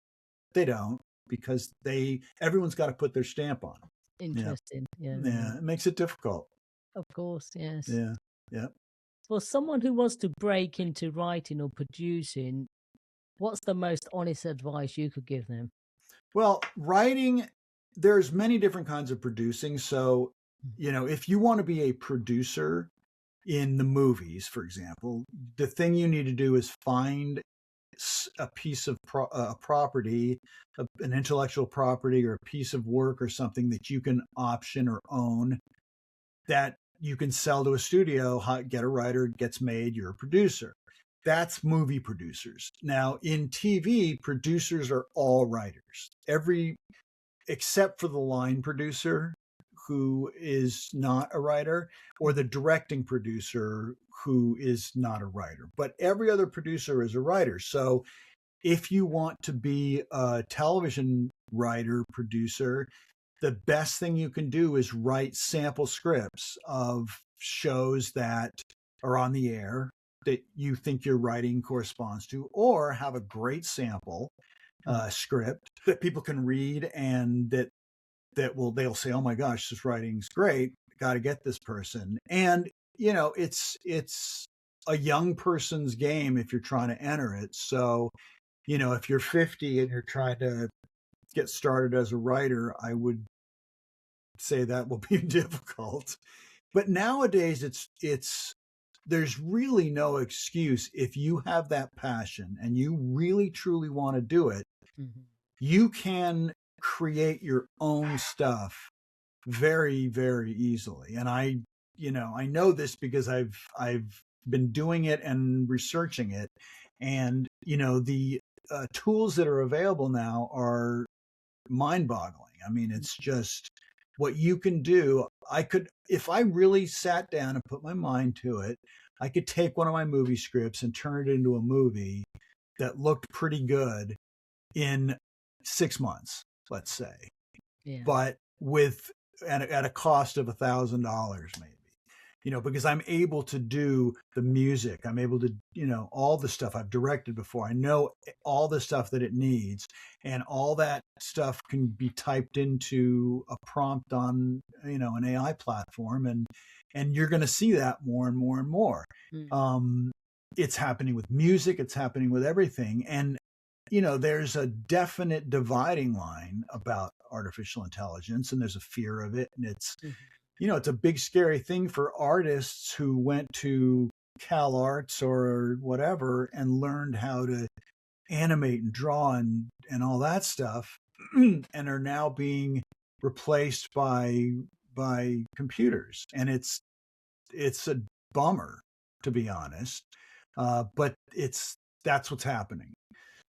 they don't because everyone's got to put their stamp on them. Interesting. Yeah. Yeah. It makes it difficult. Of course. Yes. Yeah. Yeah. For someone who wants to break into writing or producing, what's the most honest advice you could give them? Well, writing, there's many different kinds of producing. So, if you want to be a producer in the movies, for example, the thing you need to do is find a piece of property, an intellectual property or a piece of work or something that you can option or own that you can sell to a studio, get a writer, it gets made, you're a producer. That's movie producers. Now, in TV, producers are all writers. Except for the line producer, who is not a writer, or the directing producer, who is not a writer. But every other producer is a writer. So if you want to be a television writer, producer, the best thing you can do is write sample scripts of shows that are on the air that you think your writing corresponds to, or have a great sample script that people can read and they'll say, oh my gosh, this writing's great. Got to get this person. And, it's a young person's game if you're trying to enter it. So, if you're 50 and you're trying to get started as a writer, I would say that will be difficult. But nowadays there's really no excuse. If you have that passion and you really truly want to do it, you can create your own stuff very, very easily. And I know this because I've been doing it and researching it. And, the tools that are available now are mind-boggling. I mean, it's just what you can do. If I really sat down and put my mind to it, I could take one of my movie scripts and turn it into a movie that looked pretty good in 6 months, let's say. Yeah. But at a cost of $1,000 maybe, because I'm able to do the music. I'm able to, all the stuff I've directed before. I know all the stuff that it needs, and all that stuff can be typed into a prompt on, an AI platform. And you're going to see that more and more and more. It's happening with music. It's happening with everything. And, there's a definite dividing line about artificial intelligence, and there's a fear of it. And it's, it's a big, scary thing for artists who went to Cal Arts or whatever and learned how to animate and draw and all that stuff, and are now being replaced by computers. And it's a bummer, to be honest. But that's what's happening.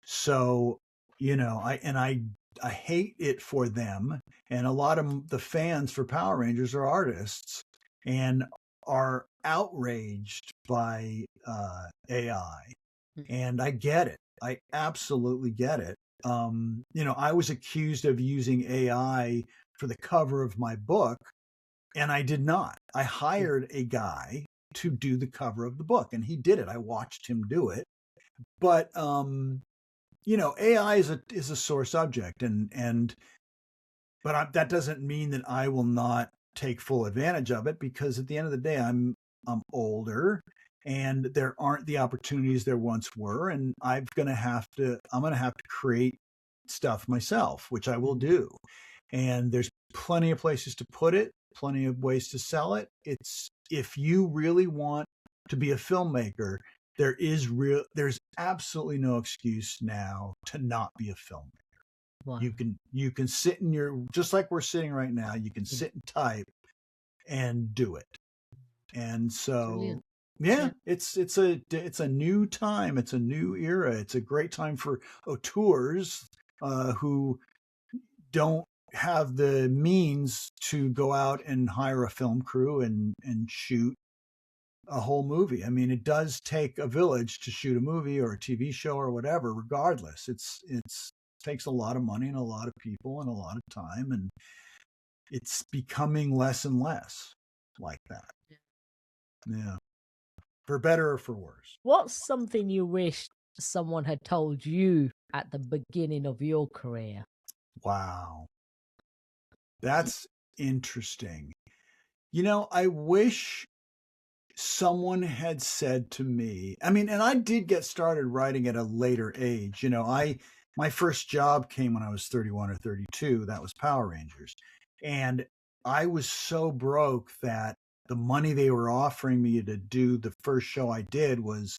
So, I hate it for them. And a lot of the fans for Power Rangers are artists and are outraged by AI. And I get it. I absolutely get it. I was accused of using AI for the cover of my book, and I did not. I hired a guy to do the cover of the book, and he did it. I watched him do it. But AI is a sore subject, but that doesn't mean that I will not take full advantage of it, because at the end of the day, I'm older, and there aren't the opportunities there once were, and I'm gonna have to create stuff myself, which I will do. And there's plenty of places to put it, plenty of ways to sell it. It's If you really want to be a filmmaker, there's absolutely no excuse now to not be a filmmaker. Wow. You can sit in just like we're sitting right now, you can sit and type and do it. And so Brilliant. yeah, it's a new time, it's a new era. It's a great time for auteurs who don't have the means to go out and hire a film crew and shoot a whole movie. I mean, it does take a village to shoot a movie or a TV show or whatever. Regardless, it's takes a lot of money and a lot of people and a lot of time, and it's becoming less and less like that. Yeah, for better or for worse. What's something you wish someone had told you at the beginning of your career? Wow, that's interesting. I wish someone had said to me, I mean, and I did get started writing at a later age. My first job came when I was 31 or 32. That was Power Rangers. And I was so broke that the money they were offering me to do the first show I did was,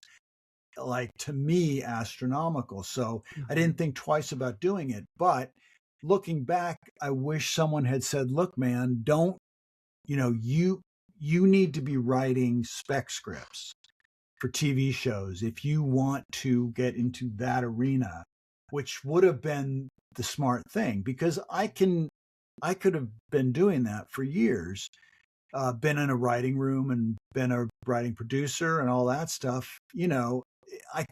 like, to me, astronomical. So I didn't think twice about doing it. But looking back, I wish someone had said, look, man, don't, you need to be writing spec scripts for TV shows if you want to get into that arena, which would have been the smart thing, because I could have been doing that for years, been in a writing room and been a writing producer and all that stuff. I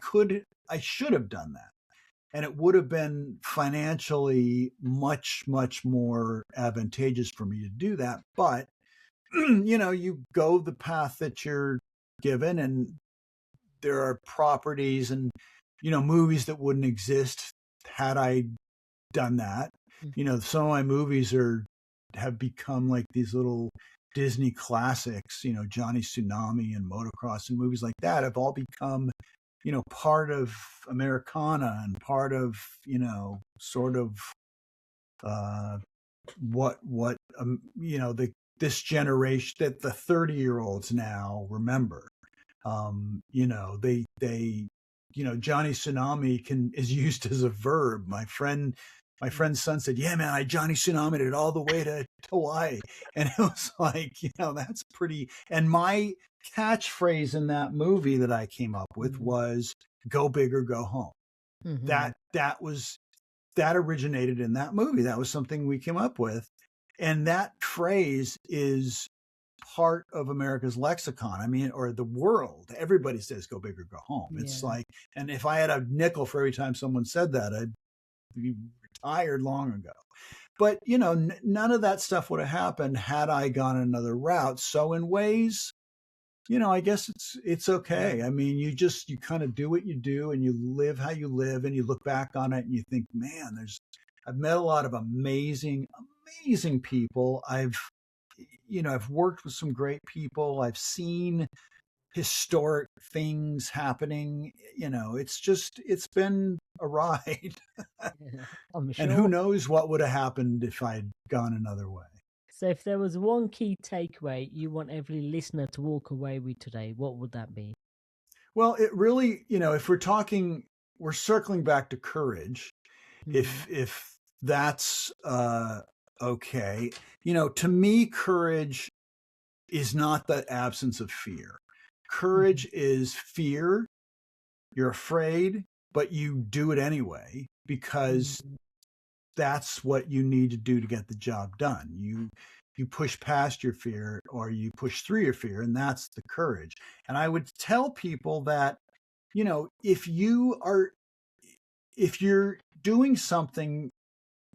should have done that. And it would have been financially much, much more advantageous for me to do that. But you go the path that you're given, and there are properties and movies that wouldn't exist had I done that. Some of my movies have become like these little Disney classics. Johnny Tsunami and Motocross and movies like that have all become part of Americana and part of sort of what this generation, that the 30-year-olds now remember. They Johnny Tsunami is used as a verb. My friend's son said, yeah, man, I Johnny Tsunami'd it all the way to Hawaii. And it was like, that's pretty. And my catchphrase in that movie that I came up with was go big or go home. That originated in that movie. That was something we came up with. And that phrase is part of America's lexicon. I mean, or the world. Everybody says go big or go home. It's like, and if I had a nickel for every time someone said that, I'd be retired long ago. But, none of that stuff would have happened had I gone another route. So in ways, I guess it's okay. I mean, you kind of do what you do and you live how you live, and you look back on it and you think, man, I've met a lot of amazing people. I've worked with some great people. I've seen historic things happening. It's been a ride. I'm sure. And who knows what would have happened if I'd gone another way. So if there was one key takeaway you want every listener to walk away with today, what would that be? Well, it really, if we're circling back to courage, if that's okay. To me, courage is not the absence of fear. Courage is fear. You're afraid, but you do it anyway because that's what you need to do to get the job done. You push past your fear, or you push through your fear, and that's the courage. And I would tell people that, if you're doing something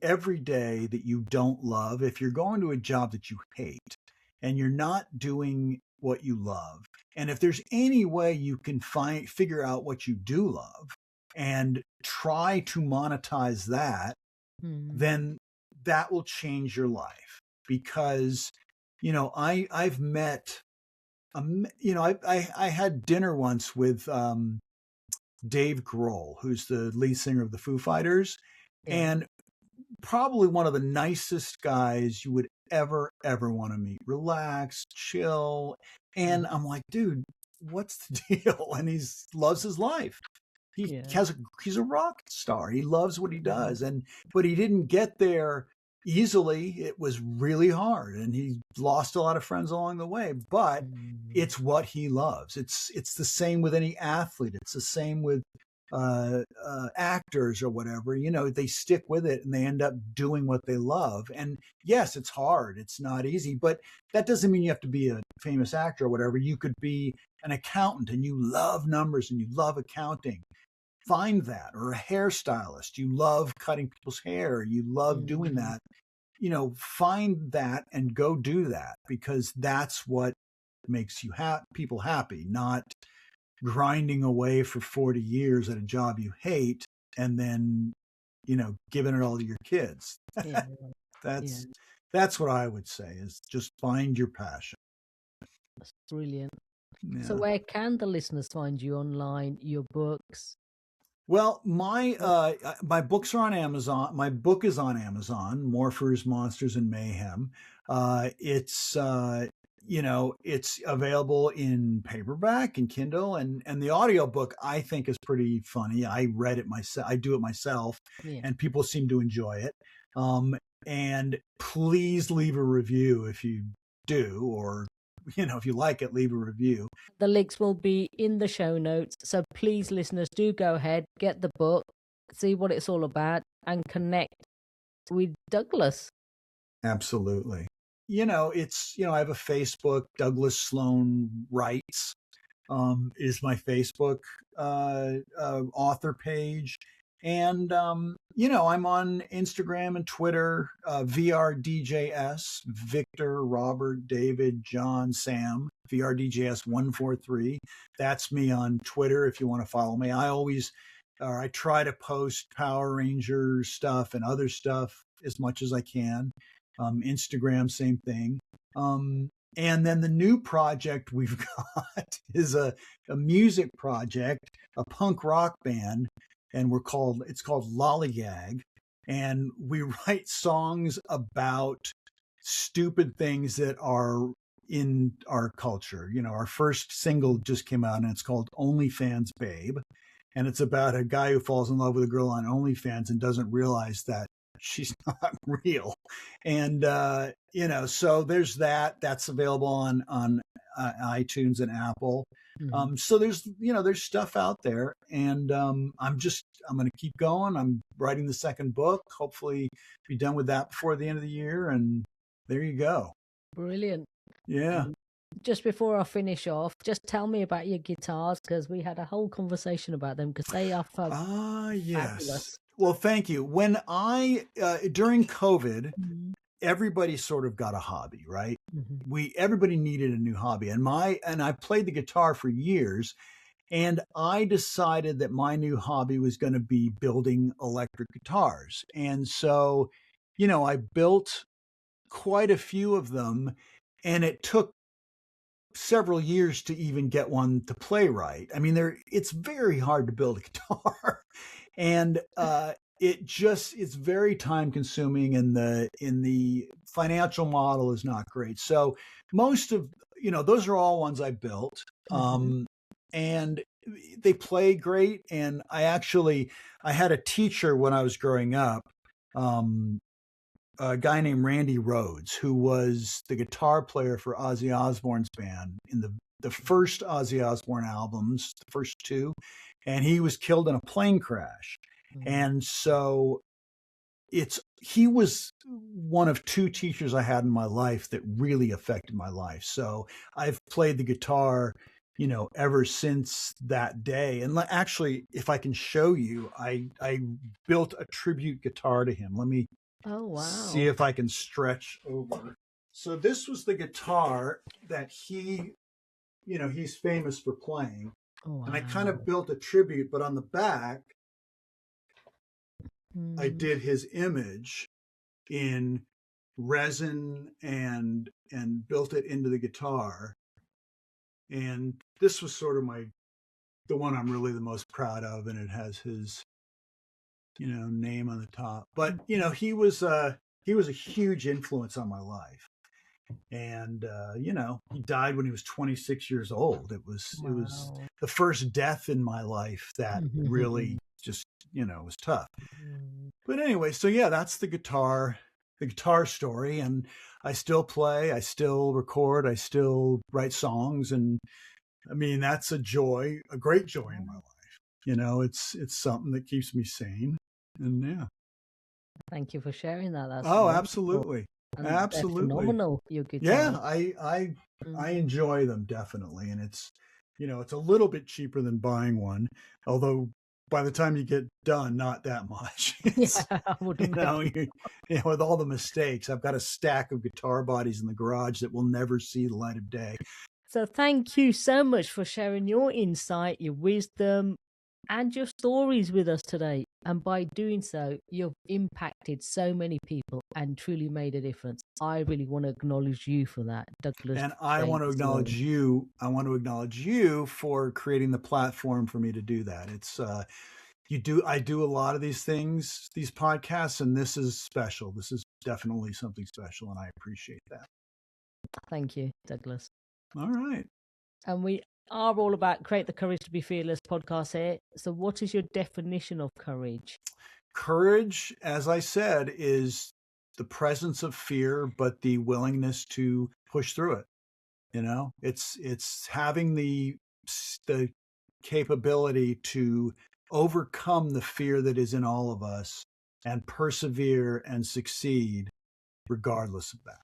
every day that you don't love, if you're going to a job that you hate and you're not doing what you love, and if there's any way you can figure out what you do love, and try to monetize that, then that will change your life. Because, I've met, I had dinner once with Dave Grohl, who's the lead singer of the Foo Fighters, and probably one of the nicest guys you would ever want to meet. Relaxed, chill. And I'm like, dude, what's the deal? And he loves his life. He's a rock star. He loves what he does. But he didn't get there easily. It was really hard, and he lost a lot of friends along the way, but it's what he loves. It's the same with any athlete. It's the same with actors or whatever. They stick with it and they end up doing what they love. And yes, it's hard. It's not easy, but that doesn't mean you have to be a famous actor or whatever. You could be an accountant and you love numbers and you love accounting. Find that. Or a hairstylist. You love cutting people's hair. You love doing that. Find that and go do that, because that's what makes you people happy, not grinding away for 40 years at a job you hate and then, giving it all to your kids. That's what I would say, is just find your passion. That's brilliant. Yeah. So where can the listeners find you online, your books? Well, my books are on Amazon. My book is on Amazon, Morphers, Monsters, and Mayhem. It's available in paperback and Kindle, and the audiobook I think is pretty funny. I read it myself. I do it myself, and people seem to enjoy it. And please leave a review if you do, or if you like it, leave a review. The links will be in the show notes. So please, listeners, do go ahead, get the book, see what it's all about, and connect with Douglas. Absolutely. I have a Facebook. Douglas Sloan Writes is my Facebook author page. And, I'm on Instagram and Twitter, VRDJS, Victor, Robert, David, John, Sam, VRDJS143. That's me on Twitter if you want to follow me. I try to post Power Rangers stuff and other stuff as much as I can. Instagram, same thing. And then the new project we've got is a music project, a punk rock band. And it's called Lollygag. And we write songs about stupid things that are in our culture. Our first single just came out, and it's called OnlyFans Babe. And it's about a guy who falls in love with a girl on OnlyFans and doesn't realize that she's not real. And, so there's that. That's available on iTunes and Apple. So there's stuff out there, and I'm going to keep going. I'm writing the second book, hopefully be done with that before the end of the year. And there you go. Brilliant. Yeah. Just before I finish off, just tell me about your guitars, because we had a whole conversation about them, because they are yes. fabulous. Well, thank you. When during COVID, everybody sort of got a hobby, right? Everybody needed a new hobby, and I played the guitar for years, and I decided that my new hobby was going to be building electric guitars. And so, I built quite a few of them, and it took several years to even get one to play right. I mean, it's very hard to build a guitar, and it's very time consuming, and the financial model is not great. So most of those are all ones I built, and they play great. And I had a teacher when I was growing up, a guy named Randy Rhodes, who was the guitar player for Ozzy Osbourne's band in the first Ozzy Osbourne albums, the first two, and he was killed in a plane crash. And so he was one of two teachers I had in my life that really affected my life. So I've played the guitar, ever since that day. And actually, if I can show you, I built a tribute guitar to him. Let me see if I can stretch over. So this was the guitar that he's famous for playing. And I kind of built a tribute, but on the back, I did his image in resin and built it into the guitar. And this was sort of the one I'm really the most proud of, and it has his, name on the top. But he was a huge influence on my life. And he died when he was 26 years old. It was the first death in my life that really just was tough. But anyway, so yeah, that's the guitar story. And I still play, I still record, I still write songs, and I mean that's a great joy in my life. It's something that keeps me sane. And yeah. Thank you for sharing that. That's wonderful. Absolutely. And absolutely phenomenal, your guitar. Yeah, I enjoy them definitely, and it's it's a little bit cheaper than buying one, although by the time you get done, not that much. I wouldn't with all the mistakes, I've got a stack of guitar bodies in the garage that will never see the light of day. So thank you so much for sharing your insight, your wisdom, and your stories with us today. And by doing so, you've impacted so many people and truly made a difference. I really want to acknowledge you for that, Douglas. And I want to acknowledge you. I want to acknowledge you for creating the platform for me to do that. It's I do a lot of these things, these podcasts, and this is special. This is definitely something special, and I appreciate that. Thank you, Douglas. All right. And we are all about Create the Courage to be Fearless podcast here. So what is your definition of courage? Courage, as I said, is the presence of fear, but the willingness to push through it. It's having the capability to overcome the fear that is in all of us and persevere and succeed regardless of that.